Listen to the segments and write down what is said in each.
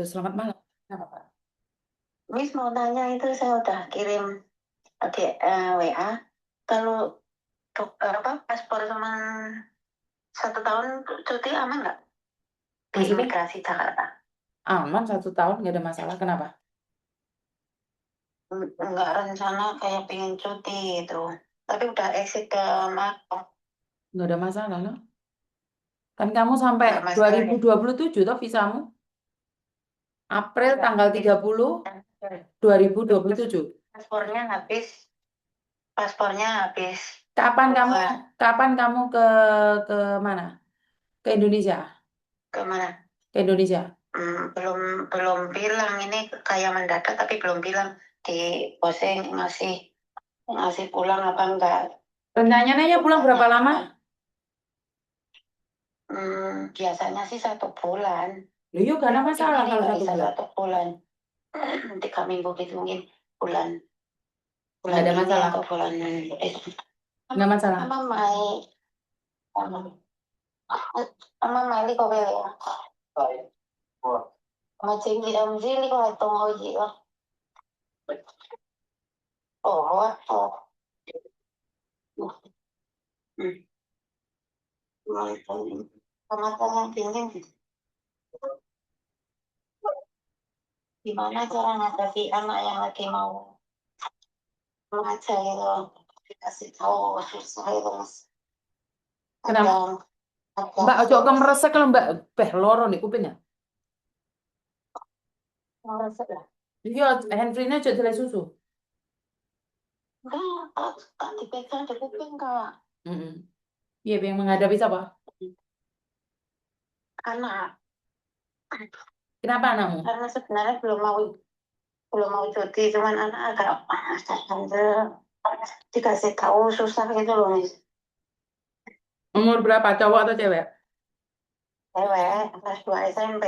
Selamat malam. Kenapa, Pak? Miss mau tanya itu saya udah kirim WA. Kalau paspor cuma 1 tahun cuti aman nggak di Maksudnya imigrasi Jakarta? aman 1 tahun nggak ada masalah. Kenapa? Nggak rencana kayak pengen cuti itu. Tapi udah exit ke Mako. Nggak ada masalah loh. Kan kamu sampai Nggak masalah ya. 2027 toh visamu. April Nggak tanggal habis. 30 2027. Paspornya habis. Paspornya habis. Kapan kamu Buat kapan kamu ke mana? Ke Indonesia. kemana? Ke Indonesia. Belum belum bilang ini kayak mendadak tapi belum bilang di posting ngasih ngasih pulang apa enggak. Rencananya pulang berapa lama? Biasanya sih 1 bulan. Loh, yuk gak ada Mungkin masalah ini kalau nggak satu bisa bulan. 1 bulan. 3 minggu gitu mungkin bulan Nggak bulan ada ini masalah. atau bulan Nggak masalah. ama Mei ama ama Mei ko về mà chính vì đồng chí đi coi tông hồi gì đó ổ quá ổ sama sama tinggal gimana cara ngadapi anak yang lagi mau mengajar gitu dikasih tahu susah itu mas Kenapa? kadang kadang Mbak ojo kemeresek kalau Mbak loro nih kupingnya. merasa lah Iya, handphone-nya ojo dilai susu. enggak tak dipegang di kuping kak Mm-mm. Iya, yang menghadapi siapa? anak Kenapa anakmu? karena sebenarnya belum mau cuti cuman anak agak dikasih tahu susah gitu loh Miss. Umur berapa, cowok atau cewek? Cewek kelas 2 SMP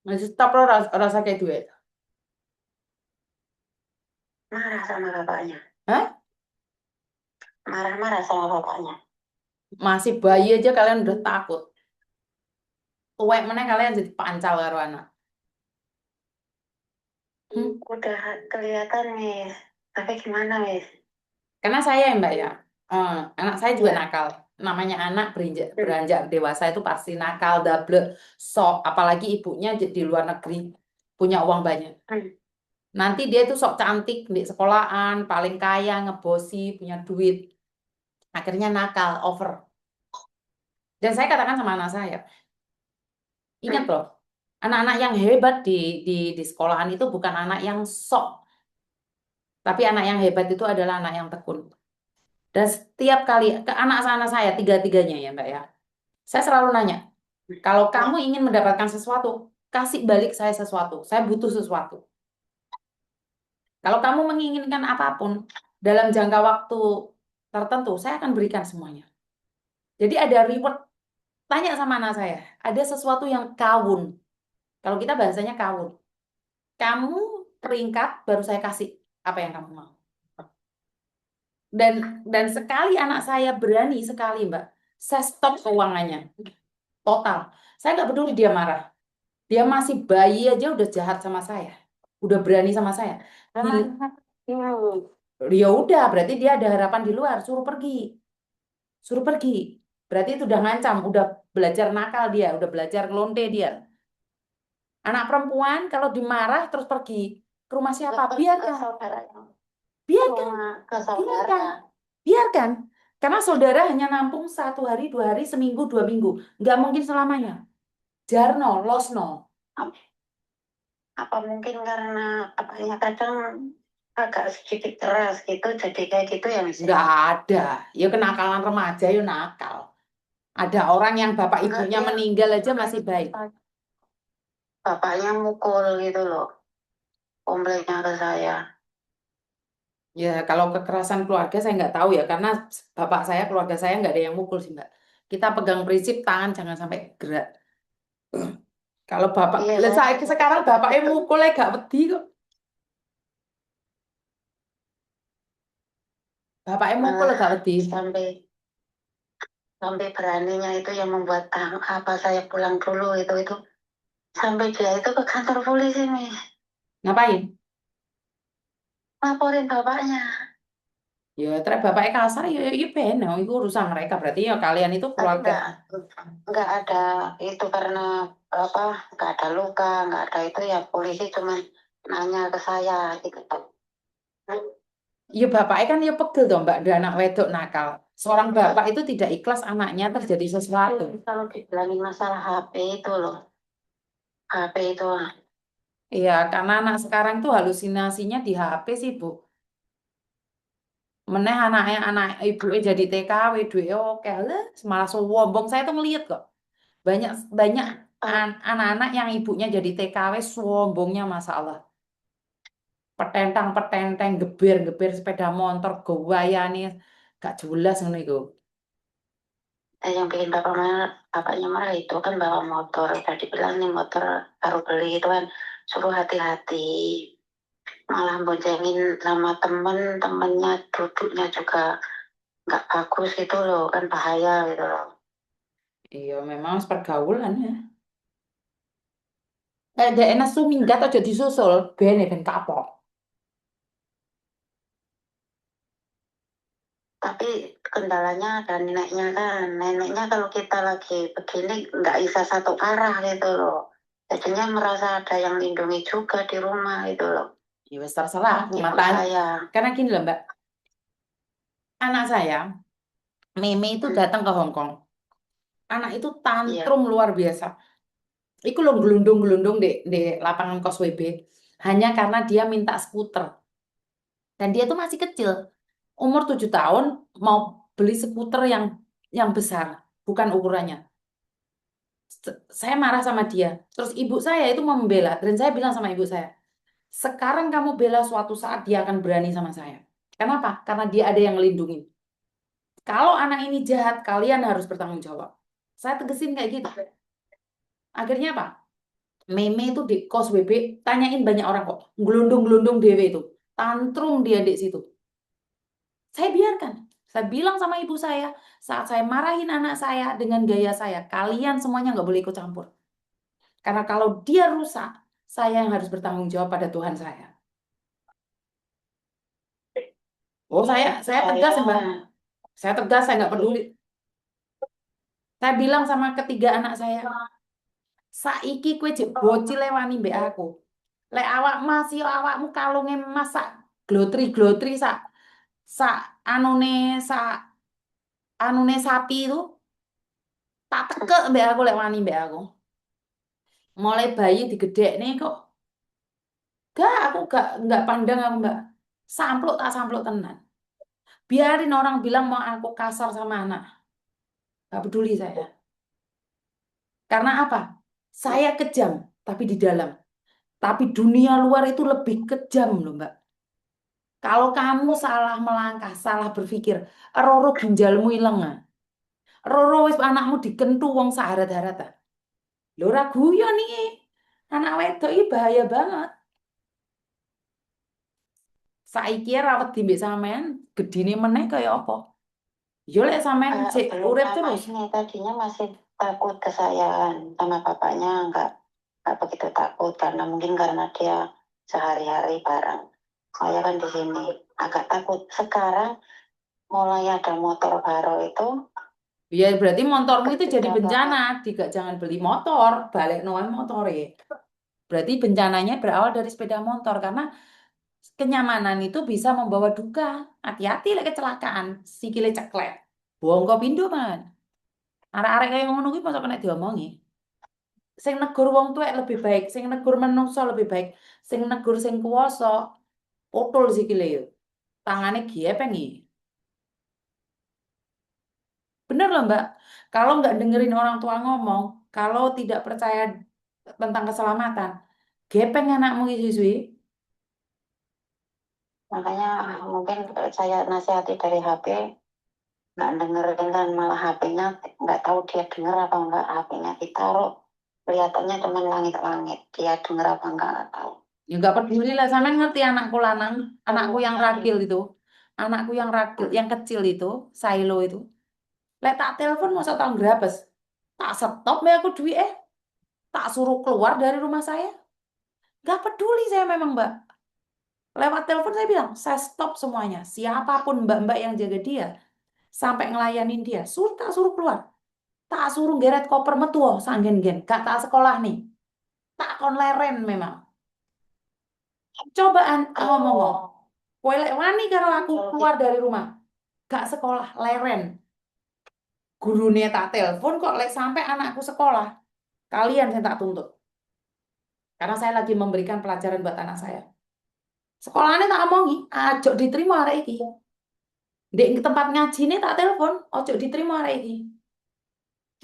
Masih stop lo rasa kayak duit. marah sama bapaknya Hah? marah-marah sama bapaknya Masih bayi aja kalian udah takut. Tuwek mana kalian jadi pancal karo anak. udah kelihatan nih tapi gimana Miss Karena saya ya Mbak ya, anak saya juga ya. nakal. Namanya anak beranjak dewasa itu pasti nakal, double, sok. Apalagi ibunya di luar negeri, punya uang banyak. Nanti dia itu sok cantik di sekolahan, paling kaya, ngebosi, punya duit. Akhirnya nakal, over. Dan saya katakan sama anak saya, ingat loh, anak-anak yang hebat di sekolahan itu bukan anak yang sok, tapi anak yang hebat itu adalah anak yang tekun. Dan setiap kali ke anak-anak saya tiga-tiganya ya Mbak ya, saya selalu nanya, kalau kamu ingin mendapatkan sesuatu, kasih balik saya sesuatu. Saya butuh sesuatu. Kalau kamu menginginkan apapun dalam jangka waktu tertentu, saya akan berikan semuanya. Jadi ada reward. Tanya sama anak saya, ada sesuatu yang kawun. Kalau kita bahasanya kawun. Kamu peringkat baru saya kasih apa yang kamu mau. Dan sekali anak saya berani sekali, Mbak, saya stop keuangannya total. Saya nggak peduli dia marah. Dia masih bayi aja udah jahat sama saya. Udah berani sama saya. Ya udah, berarti dia ada harapan di luar, suruh pergi. Suruh pergi. Berarti itu udah ngancam, udah belajar nakal dia, udah belajar ngelonte dia. Anak perempuan kalau dimarah terus pergi ke rumah siapa? Biarkan, biarkan, ke saudara biarkan, biarkan. Karena saudara hanya nampung 1 hari, 2 hari, seminggu, 2 minggu. Nggak mungkin selamanya. Jarno, losno. apa mungkin karena apanya kadang agak sedikit keras gitu jadi kayak gitu ya Miss Nggak ada. Ya kenakalan remaja, ya nakal. Ada orang yang bapak enggak ibunya dia meninggal aja masih baik. bapaknya mukul gitu loh komplainnya ke saya Ya kalau kekerasan keluarga saya nggak tahu ya. Karena bapak saya, keluarga saya nggak ada yang mukul sih Mbak. Kita pegang prinsip tangan jangan sampai gerak. Kalau bapak, iya lah saya saya sekarang bapaknya mukul gak wedi kok. Bapaknya mukul malah gak wedi. sampai sampai beraninya itu yang membuat apa saya pulang dulu itu Sampai dia itu ke kantor polisi nih, Ngapain? laporin bapaknya. Ya, terus bapaknya kasar, ya ben, ya, itu urusan mereka. Berarti ya kalian itu Tapi keluarga. nggak ada itu karena apa? Nggak ada luka, nggak ada itu ya polisi cuma nanya ke saya gitu. Ya bapaknya kan ya pegel dong Mbak, ada anak wedok nakal. Seorang bapak itu tidak ikhlas anaknya terjadi sesuatu. Kalau dibilangin masalah HP itu loh, HP itu Iya, karena anak sekarang tuh halusinasinya di HP sih, Bu. Meneh anaknya anak ibunya jadi TKW, duitnya oke lah, malah sombong. Saya tuh ngeliat kok. Banyak banyak eh, anak-anak yang ibunya jadi TKW sombongnya Masya Allah. Petentang-petenteng, geber-geber sepeda motor, gawayane gak jelas ngono iku. yang bikin bapaknya marah itu kan bawa motor. Tadi bilang nih motor baru beli itu kan suruh hati-hati. Malah boncengin sama temennya duduknya juga nggak bagus gitu loh kan bahaya gitu loh. Iya, memang pergaulan ya. Dek enak minggat aja disusul, ben kapok. Tapi kendalanya ada neneknya kan. Neneknya kalau kita lagi begini nggak bisa satu arah gitu loh. Jadinya merasa ada yang lindungi juga di rumah gitu loh. Ya wes terserah, Ibu matanya. saya. Karena gini loh Mbak, anak saya, Meme itu datang ke Hong Kong. Anak itu Iya. tantrum luar biasa. Iku lo gelundung-gelundung di lapangan kos WB. Hanya karena dia minta skuter. Dan dia tuh masih kecil. Umur 7 tahun mau beli skuter yang besar. Bukan ukurannya. Saya marah sama dia. Terus ibu saya itu membela. Dan saya bilang sama ibu saya, sekarang kamu bela suatu saat dia akan berani sama saya. Kenapa? Karena dia ada yang melindungi. Kalau anak ini jahat, kalian harus bertanggung jawab. Saya tegesin kayak gitu. Akhirnya apa? Meme itu di kos WB, tanyain banyak orang kok. Gelundung-gelundung dewe itu. Tantrum dia di situ. Saya biarkan. Saya bilang sama ibu saya, saat saya marahin anak saya dengan gaya saya, kalian semuanya nggak boleh ikut campur. Karena kalau dia rusak, saya yang harus bertanggung jawab pada Tuhan saya. Oh, saya tegas Saya ya, Mbak. Saya tegas, saya nggak peduli. Saya bilang sama ketiga anak saya, saiki kue jek bocil lewani mbek aku. Lek awak masih awakmu kalunge emas sak glotri-glotri sak anune sak anune sapi itu tak tekek mbek aku lek wani mbek aku. Mulai bayi digedekne kok. Aku gak pandang aku Mbak. Sampluk tak sampluk tenan. Biarin orang bilang mau aku kasar sama anak. Gak peduli saya. Karena apa? Saya kejam, tapi di dalam. Tapi dunia luar itu lebih kejam loh Mbak. Kalau kamu salah melangkah, salah berpikir, roro ginjalmu ilang. Ah. Roro wis anakmu dikentu wong saharat-harat. Ah. Lho ora guyon iki. Anak wedok iki bahaya banget. Saiki rawat di mbek sampean, gedine meneh kaya apa? Yo lek sampean cek belum urip lama terus. ini tadinya masih takut kesayaan sama bapaknya nggak begitu takut karena mungkin karena dia sehari-hari bareng. Saya kan di sini agak takut. Sekarang mulai ada motor baru itu Ya berarti motormu itu jadi ketika bencana. bapak Jangan beli motor, balik noan motor ya. Berarti bencananya berawal dari sepeda motor karena kenyamanan itu bisa membawa duka. Hati-hati lek kecelakaan, sikile ceklek. Bongko pindo man. Arek-arek kayak ngono kuwi masa kena diomongi. Sing negur wong tuwek lebih baik, sing negur menungso lebih baik, sing negur sing kuwasa, utul sikile yo. Tangane giepeng iki. Bener loh Mbak, kalau nggak dengerin orang tua ngomong, kalau tidak percaya tentang keselamatan, gepeng anakmu siswi. makanya mungkin saya nasihati dari HP nggak dengerin kan malah HP-nya nggak tahu dia denger apa enggak HP-nya ditaruh kelihatannya cuma langit-langit dia denger apa enggak nggak tahu. Ya nggak peduli lah, sama ngerti anakku lanang, anakku yang ragil itu, anakku yang ragil, yang kecil itu, Silo itu. Lek tak telepon masa tau grabes, tak stop me aku duit tak suruh keluar dari rumah saya. Gak peduli saya memang Mbak. Lewat telepon saya bilang, saya stop semuanya. Siapapun mbak-mbak yang jaga dia, sampai ngelayanin dia, tak suruh keluar. Tak suruh geret koper metu, sanggen-gen. Gak tak sekolah nih. Tak kon leren memang. Cobaan ngomong. Kalau Kowe lek wani karo aku kalau keluar dari rumah. Gak sekolah, leren. Gurunya tak telepon kok lek sampai anakku sekolah. Kalian saya tak tuntut. Karena saya lagi memberikan pelajaran buat anak saya. Sekolahnya tak omongi, ajo diterima arek iki. Di tempat ngaji ini tak telepon, ojo diterima arek iki.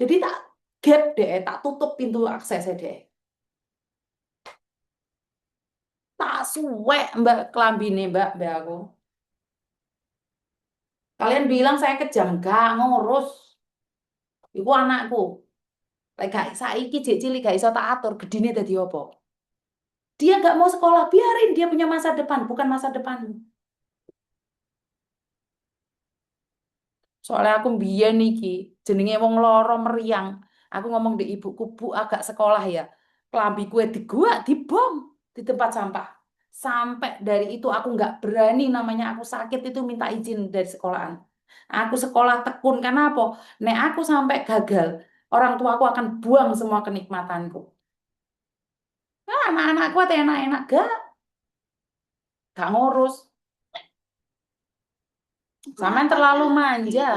Jadi tak gap deh, tak tutup pintu akses deh. Tak suwek mbak kelambine mbak aku. Kalian bilang saya kejam, gak ngurus. Iku anakku. Lek gak saiki jek cilik gak iso tak atur, gedine dadi apa? Dia gak mau sekolah, biarin dia punya masa depan, bukan masa depanmu. Soalnya aku mbiyen iki jenenge wong loro meriang. Aku ngomong di ibuku, Bu agak sekolah ya. Kelambi kue diguak, dibom di tempat sampah. Sampai dari itu aku nggak berani namanya aku sakit itu minta izin dari sekolahan. Aku sekolah tekun karena apa? Nek aku sampai gagal, orang tua aku akan buang semua kenikmatanku. Nah, anak-anakku ada enak-enak gak ngurus. Sampean terlalu manja.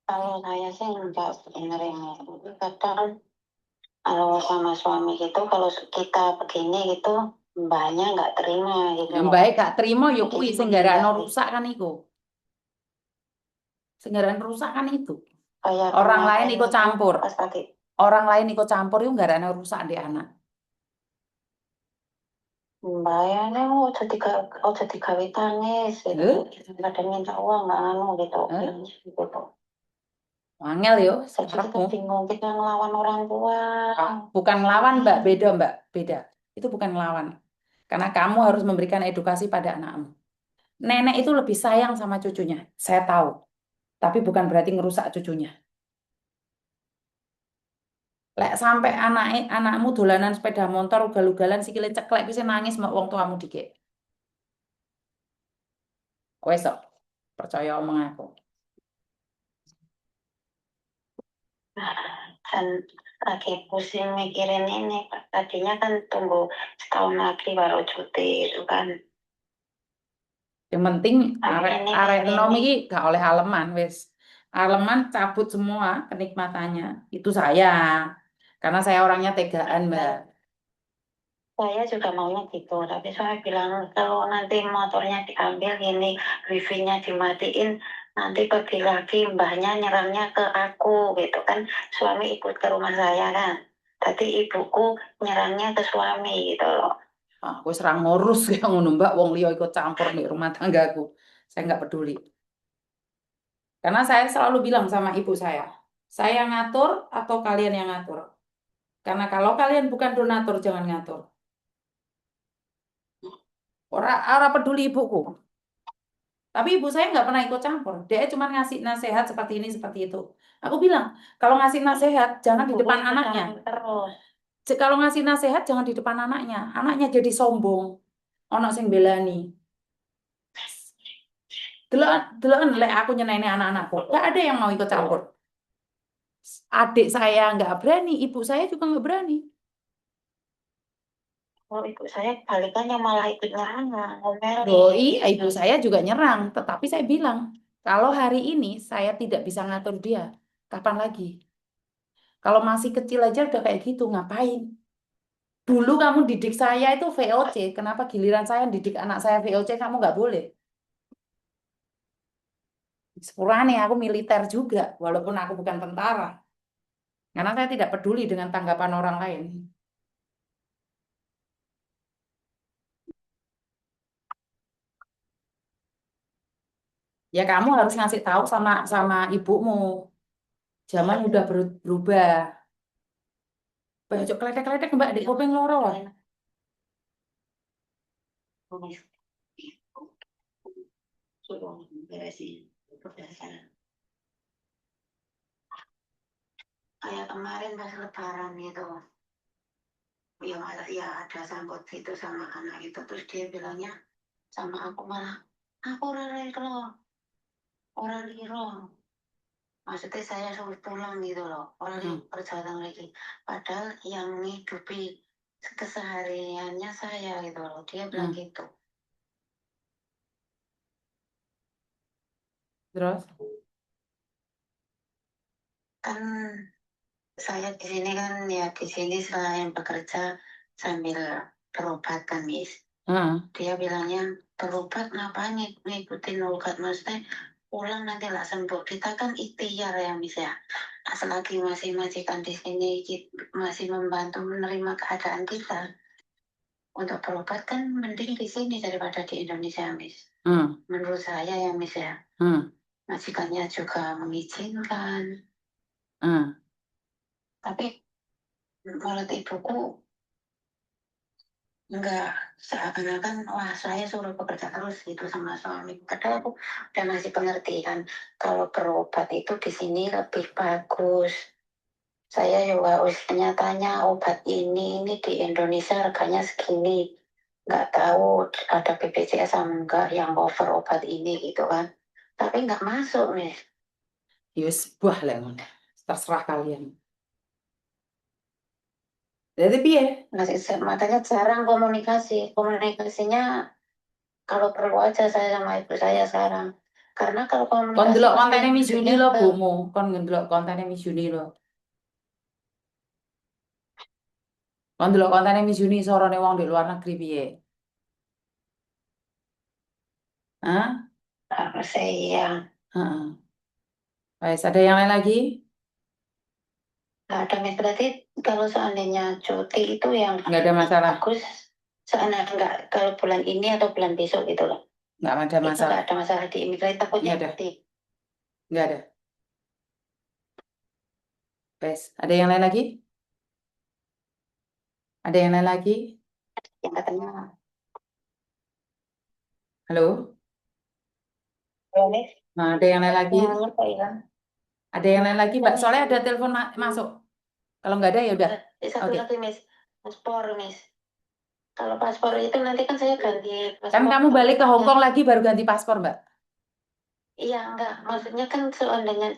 kalau saya sih enggak sebenarnya. Kadang kalau sama suami gitu, kalau kita begini gitu, mbaknya nggak terima gitu Yang loh. baik gak terima ya Jadi kuwi sing menghindari. garano rusak kan iku. Sing garano rusak kan itu. Kayak Orang lain kemarin ikut itu campur. pas lagi Orang lain ikut campur itu garano rusak di anak. bayarnya oh jadi gawe tangis gitu. Eh? Kadang minta uang nggak anu gitu. Eh? Gitu. Angel yo, Jadi kita sekarepmu. bingung kita ngelawan orang tua. Bukan ngelawan Mbak, beda Mbak, beda. Itu bukan ngelawan. Karena kamu harus memberikan edukasi pada anakmu. Nenek itu lebih sayang sama cucunya, saya tahu. Tapi bukan berarti ngerusak cucunya. Lek sampai anakmu dolanan sepeda motor ugal-ugalan sikile ceklek bisa nangis mbak wong tuamu dikit. Wes sok, percaya omong aku. Dan lagi pusing mikirin ini. Tadinya kan tunggu setahun lagi baru cuti itu kan. Yang penting Tapi arek ini arek enom ini iki gak oleh aleman wes. Aleman cabut semua kenikmatannya. Itu saya. Karena saya orangnya tegaan, Mbak. saya juga maunya gitu. Tapi saya bilang kalau nanti motornya diambil gini, wifi-nya dimatiin, nanti pergi lagi mbahnya nyerangnya ke aku gitu kan. Suami ikut ke rumah saya kan. Tadi ibuku nyerangnya ke suami gitu loh. Aku serang ngurus kayak ngono, Mbak. Wong liya ikut campur di rumah tanggaku. Saya nggak peduli. Karena saya selalu bilang sama ibu saya ngatur atau kalian yang ngatur. Karena kalau kalian bukan donatur, jangan ngatur. Orang peduli ibuku. Tapi ibu saya nggak pernah ikut campur. Dia cuma ngasih nasihat seperti ini, seperti itu. Aku bilang, kalau ngasih nasihat, jangan di Ibuku depan ikut anaknya. campur terus. Kalau ngasih nasihat, jangan di depan anaknya. Anaknya jadi sombong. Ono sing belani. Deloken, deloken lek aku nyeneni anak-anakku. Gak ada yang mau ikut campur. Adik saya nggak berani, ibu saya juga nggak berani. Kalau ibu saya balikannya malah ikut nyerang, Loh, ngomelin. iya, ibu saya juga nyerang. Tetapi saya bilang, kalau hari ini saya tidak bisa ngatur dia, kapan lagi? Kalau masih kecil aja udah kayak gitu, ngapain? Dulu kamu didik saya itu VOC, kenapa giliran saya didik anak saya VOC, kamu nggak boleh? Sepurane aku militer juga, walaupun aku bukan tentara. Karena saya tidak peduli dengan tanggapan orang lain. Ya kamu harus ngasih tahu sama sama ibumu. Zaman udah berubah. Baju kletek-kletek Mbak di kuping loro. Wah. Suruh beresin. Udah sana. kayak kemarin pas Lebaran itu, ya ada sangkut itu sama anak itu, terus dia bilangnya sama aku malah, aku orang liro. Maksudnya saya suruh pulang gitu loh, orang yang Hmm. perjalanan lagi. Padahal yang ngidupi kesehariannya saya gitu loh, dia bilang Hmm. gitu. Terus? Kan saya di sini kan ya di sini selain bekerja sambil berobat kan, Miss. Heeh. Dia bilangnya berobat ngapain ngikutin obat, maksudnya pulang nanti lah sembuh. Kita kan ikhtiar ya, Miss ya. Selagi masih majikan di sini masih membantu menerima keadaan kita untuk berobat, kan mending di sini daripada di Indonesia, Miss. Hmm. Menurut saya ya, Miss ya. Hmm. Majikannya juga mengizinkan. Hmm. Tapi menurut ibuku enggak, seakan-akan wah saya suruh bekerja terus gitu sama suami. Padahal aku udah ngasih pengertian kalau berobat itu di sini lebih bagus. Saya juga usianya tanya obat ini di Indonesia harganya segini. Nggak tahu ada BPJS sama enggak yang cover obat ini gitu kan. Tapi nggak masuk nih. Ya wis buah lah ngono. Terserah kalian. Jadi piye? Makanya jarang komunikasi. Komunikasinya kalau perlu aja saya sama ibu saya sekarang. Karena kalau Kon komunikasi ndelok pasti kontene Miss Yuni ujungnya lo ke bomo. Kon ndelok kontene Miss Yuni lo. Kon ndelok kontene Miss Yuni sorone wong di luar negeri piye? Hah? apa saya. Heeh. Wes, ada yang lain lagi? Nggak ada Miss. Berarti kalau seandainya cuti itu yang Nggak ada masalah. bagus, seandainya nggak kalau bulan ini atau bulan besok gitu loh. Nggak ada Itu nggak masalah. ada masalah di imigrasi, takutnya Nggak ada. nanti Nggak ada. Wes, ada yang lain lagi? Ada yang lain lagi? yang katanya. Halo? Ya, Miss. Nah, ada yang lain lagi? Sinyalnya kok hilang. Ada yang lain lagi, Mbak? Dan Soalnya ada telepon masuk. Kalau nggak ada ya udah. satu Oke. lagi Miss, paspor Miss. Kalau paspor itu nanti kan saya ganti Kan paspor kamu balik ke Hong ya. Kong lagi baru ganti paspor, Mbak. Iya enggak, maksudnya kan seandainya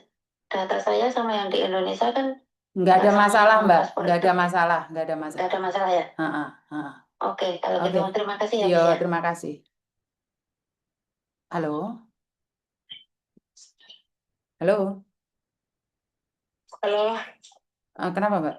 data saya sama yang di Indonesia kan Nggak nggak ada sama masalah, sama Mbak. paspor Nggak itu. ada masalah. Nggak ada Nggak masalah. ada masalah ya. Heeh, heeh. Oke, kalau gitu Oke. terima kasih ya Yo, Miss ya. terima kasih. Halo? Halo? Halo. Kenapa, Mbak?